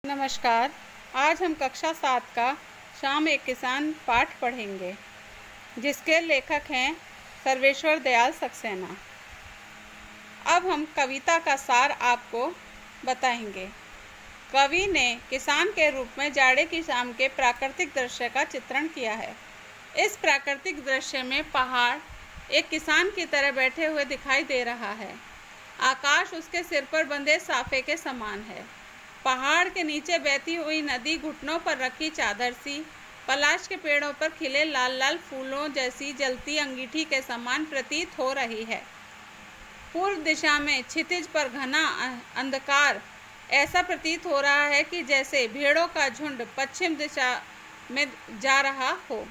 नमस्कार। आज हम कक्षा 7 का शाम एक किसान पाठ पढ़ेंगे, जिसके लेखक हैं सर्वेश्वर दयाल सक्सेना। अब हम कविता का सार आपको बताएंगे। कवि ने किसान के रूप में जाड़े की शाम के प्राकृतिक दृश्य का चित्रण किया है। इस प्राकृतिक दृश्य में पहाड़ एक किसान की तरह बैठे हुए दिखाई दे रहा है। आकाश उसके सिर पर बंधे साफे के समान है। पहाड़ के नीचे बहती हुई नदी घुटनों पर रखी चादर सी, पलाश के पेड़ों पर खिले लाल लाल फूलों जैसी जलती अंगीठी के समान प्रतीत हो रही है। पूर्व दिशा में क्षितिज पर घना अंधकार ऐसा प्रतीत हो रहा है कि जैसे भेड़ों का झुंड पश्चिम दिशा में जा रहा हो।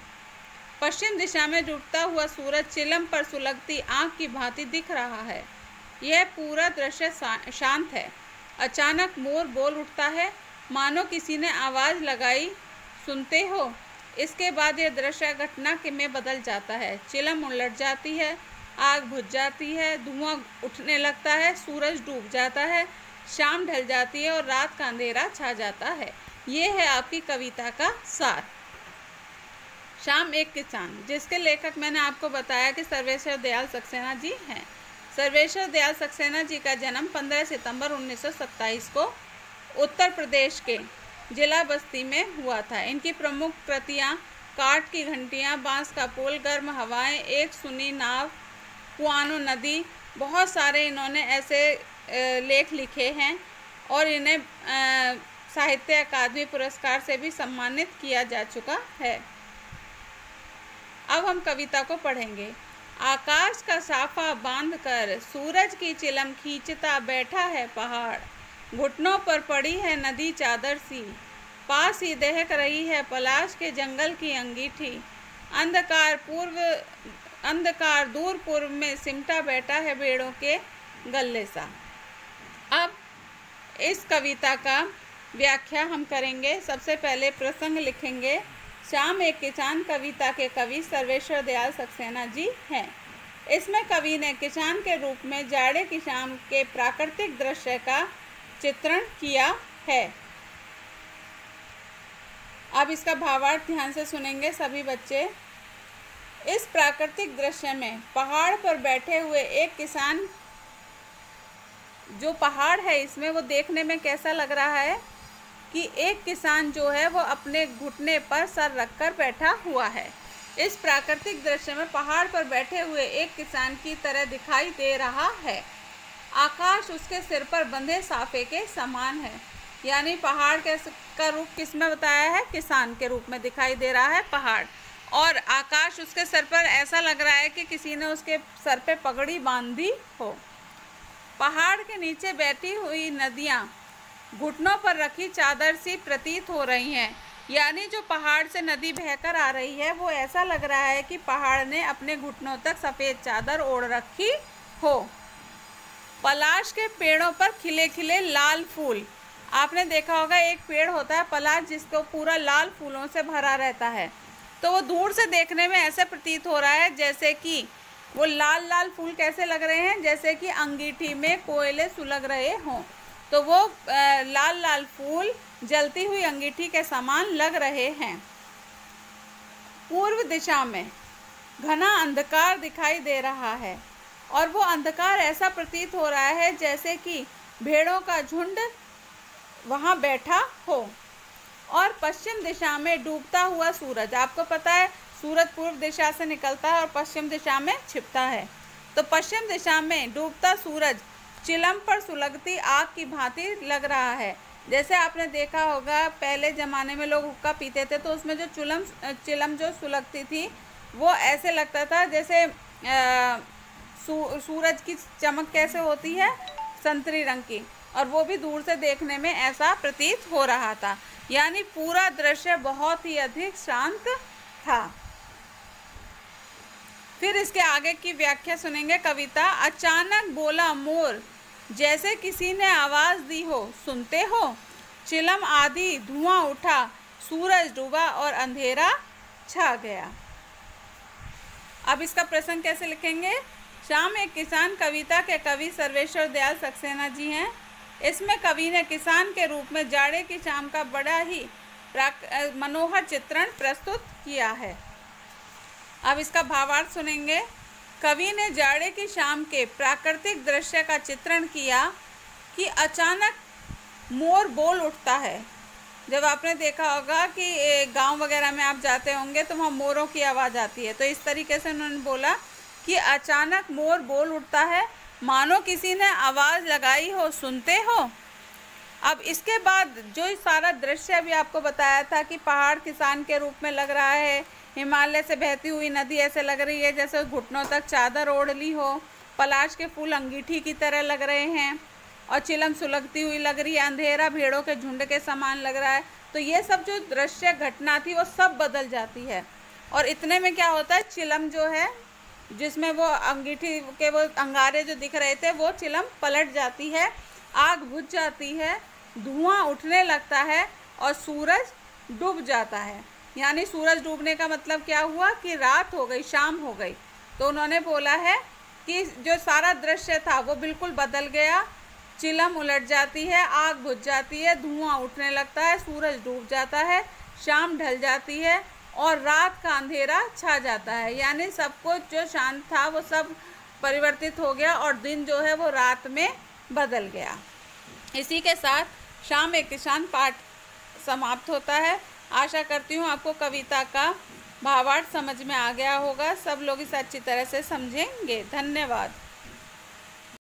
पश्चिम दिशा में डूबता हुआ सूरज चिलम पर सुलगती आंख की भांति दिख रहा है। यह पूरा दृश्य शांत है। अचानक मोर बोल उठता है, मानो किसी ने आवाज़ लगाई, सुनते हो। इसके बाद यह दृश्य घटना में बदल जाता है। चिलम उलट जाती है, आग बुझ जाती है, धुआं उठने लगता है, सूरज डूब जाता है, शाम ढल जाती है और रात का अंधेरा छा जाता है। ये है आपकी कविता का सार। शाम एक किसान, जिसके लेखक मैंने आपको बताया कि सर्वेश्वर दयाल सक्सेना जी हैं। सर्वेश्वर दयाल सक्सेना जी का जन्म 15 सितंबर 1927 को उत्तर प्रदेश के जिला बस्ती में हुआ था। इनकी प्रमुख कृतियाँ काठ की घंटियाँ, बांस का पुल, गर्म हवाएं, एक सुनी नाव, कुआनो नदी, बहुत सारे इन्होंने ऐसे लेख लिखे हैं और इन्हें साहित्य अकादमी पुरस्कार से भी सम्मानित किया जा चुका है। अब हम कविता को पढ़ेंगे। आकाश का साफा बांधकर सूरज की चिलम खींचता बैठा है पहाड़, घुटनों पर पड़ी है नदी चादर सी, पास ही दहक रही है पलाश के जंगल की अंगीठी, अंधकार दूर पूर्व में सिमटा बैठा है भेड़ों के गले सा। अब इस कविता का व्याख्या हम करेंगे। सबसे पहले प्रसंग लिखेंगे। शाम एक किसान कविता के कवि सर्वेश्वर दयाल सक्सेना जी हैं। इसमें कवि ने किसान के रूप में जाड़े की शाम के प्राकृतिक दृश्य का चित्रण किया है। अब इसका भावार्थ ध्यान से सुनेंगे सभी बच्चे। इस प्राकृतिक दृश्य में पहाड़ पर बैठे हुए एक किसान, जो पहाड़ है इसमें वो देखने में कैसा लग रहा है कि एक किसान जो है वो अपने घुटने पर सर रखकर बैठा हुआ है। इस प्राकृतिक दृश्य में पहाड़ पर बैठे हुए एक किसान की तरह दिखाई दे रहा है। आकाश उसके सिर पर बंधे साफे के समान है। यानी पहाड़ का रूप किस में बताया है? किसान के रूप में दिखाई दे रहा है पहाड़। और आकाश उसके सर पर ऐसा लग रहा है कि किसी ने उसके सर पे पगड़ी बांधी हो। पहाड़ के नीचे बैठी हुई नदियाँ घुटनों पर रखी चादर सी प्रतीत हो रही हैं। यानी जो पहाड़ से नदी बहकर आ रही है वो ऐसा लग रहा है कि पहाड़ ने अपने घुटनों तक सफ़ेद चादर ओढ़ रखी हो। पलाश के पेड़ों पर खिले खिले लाल फूल। आपने देखा होगा एक पेड़ होता है पलाश, जिसको पूरा लाल फूलों से भरा रहता है। तो वो दूर से देखने में ऐसा प्रतीत हो रहा है जैसे कि वो लाल लाल फूल कैसे लग रहे हैं, जैसे कि अंगीठी में कोयले सुलग रहे हों। तो वो लाल लाल फूल जलती हुई अंगीठी के समान लग रहे हैं। पूर्व दिशा में घना अंधकार दिखाई दे रहा है और वो अंधकार ऐसा प्रतीत हो रहा है जैसे कि भेड़ों का झुंड वहाँ बैठा हो। और पश्चिम दिशा में डूबता हुआ सूरज। आपको पता है सूरज पूर्व दिशा से निकलता है और पश्चिम दिशा में छिपता है। तो पश्चिम दिशा में डूबता सूरज चिलम पर सुलगती आग की भांति लग रहा है। जैसे आपने देखा होगा पहले ज़माने में लोग हुक्का पीते थे तो उसमें जो चिलम जो सुलगती थी वो ऐसे लगता था जैसे सूरज की चमक कैसे होती है, संतरी रंग की, और वो भी दूर से देखने में ऐसा प्रतीत हो रहा था। यानी पूरा दृश्य बहुत ही अधिक शांत था। फिर इसके आगे की व्याख्या सुनेंगे। कविता। अचानक बोला मोर, जैसे किसी ने आवाज़ दी हो, सुनते हो। चिलम आदि धुआं उठा, सूरज डूबा और अंधेरा छा गया। अब इसका प्रसंग कैसे लिखेंगे। शाम एक किसान कविता के कवि सर्वेश्वर दयाल सक्सेना जी हैं। इसमें कवि ने किसान के रूप में जाड़े की शाम का बड़ा ही मनोहर चित्रण प्रस्तुत किया है। अब इसका भावार्थ सुनेंगे। कवि ने जाड़े की शाम के प्राकृतिक दृश्य का चित्रण किया कि अचानक मोर बोल उठता है। जब आपने देखा होगा कि गांव वगैरह में आप जाते होंगे तो वहाँ मोरों की आवाज़ आती है, तो इस तरीके से उन्होंने बोला कि अचानक मोर बोल उठता है, मानो किसी ने आवाज़ लगाई हो, सुनते हो। अब इसके बाद जो सारा दृश्य अभी आपको बताया था कि पहाड़ किसान के रूप में लग रहा है, हिमालय से बहती हुई नदी ऐसे लग रही है जैसे घुटनों तक चादर ओढ़ ली हो, पलाश के फूल अंगीठी की तरह लग रहे हैं और चिलम सुलगती हुई लग रही है, अंधेरा भेड़ों के झुंड के समान लग रहा है। तो ये सब जो दृश्य घटना थी वो सब बदल जाती है। और इतने में क्या होता है, चिलम जो है जिसमें वो अंगीठी के वो अंगारे जो दिख रहे थे वो चिलम पलट जाती है, आग बुझ जाती है, धुआं उठने लगता है और सूरज डूब जाता है। यानी सूरज डूबने का मतलब क्या हुआ कि रात हो गई, शाम हो गई। तो उन्होंने बोला है कि जो सारा दृश्य था वो बिल्कुल बदल गया, चिलम उलट जाती है, आग बुझ जाती है, धुआं उठने लगता है, सूरज डूब जाता है, शाम ढल जाती है और रात का अंधेरा छा जाता है। यानी सब कुछ जो शांत था वो सब परिवर्तित हो गया और दिन जो है वो रात में बदल गया। इसी के साथ शाम एक किसान पाठ समाप्त होता है। आशा करती हूँ आपको कविता का भावार्थ समझ में आ गया होगा। सब लोग इसे अच्छी तरह से समझेंगे। धन्यवाद।